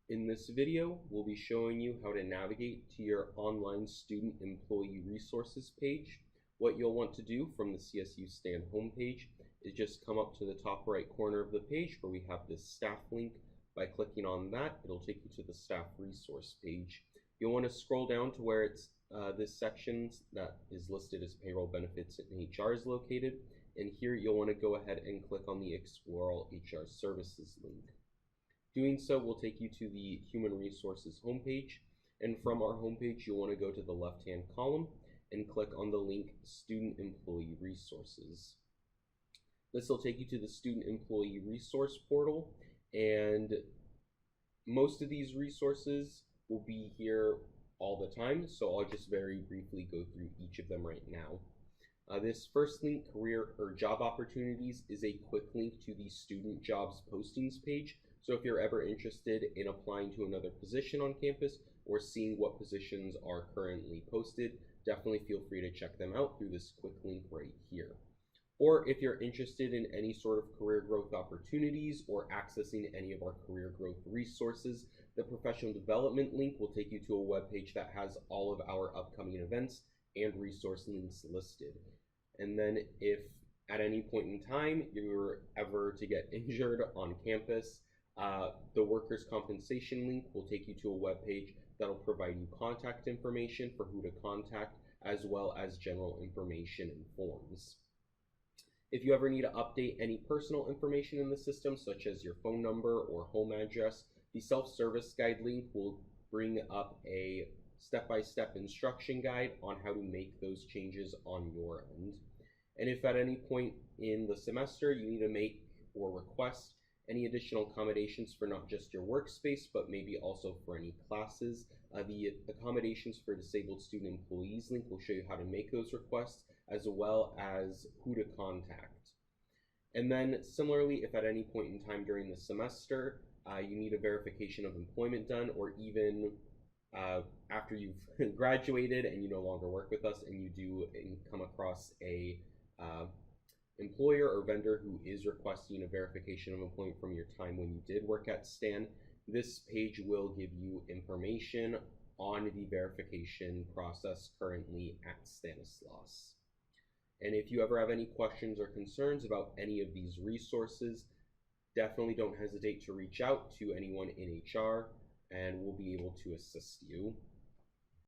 In this video, we'll be showing you how to navigate to your online student employee resources page. What you'll want to do from the CSU Stan homepage is just come up to the top right corner of the page where we have this staff link. By clicking on that, it'll take you to the staff resource page. You'll want to scroll down to where it's this section that is listed as payroll, benefits, and HR is located. And here you'll want to go ahead and click on the Explore All HR Services link. Doing so will take you to the Human Resources homepage, and from our homepage you'll want to go to the left-hand column and click on the link Student Employee Resources. This will take you to the Student Employee Resource portal, and most of these resources will be here all the time, so I'll just very briefly go through each of them right now. This first link, Career or Job Opportunities, is a quick link to the Student Jobs Postings page. So if you're ever interested in applying to another position on campus or seeing what positions are currently posted, definitely feel free to check them out through this quick link right here. Or if you're interested in any sort of career growth opportunities or accessing any of our career growth resources, the professional development link will take you to a webpage that has all of our upcoming events and resource links listed. And then if at any point in time you were ever to get injured on campus, the workers' compensation link will take you to a webpage that'll provide you contact information for who to contact, as well as general information and forms. If you ever need to update any personal information in the system, such as your phone number or home address, the self-service guide link will bring up a step-by-step instruction guide on how to make those changes on your end. And if at any point in the semester you need to make or request any additional accommodations for not just your workspace, but maybe also for any classes, the accommodations for disabled student employees link will show you how to make those requests, as well as who to contact. And then similarly, if at any point in time during the semester you need a verification of employment done, or even after you've graduated and you no longer work with us and you do come across a employer or vendor who is requesting a verification of employment from your time when you did work at Stan, this page will give you information on the verification process currently at Stanislaus. And if you ever have any questions or concerns about any of these resources, definitely don't hesitate to reach out to anyone in HR and we'll be able to assist you.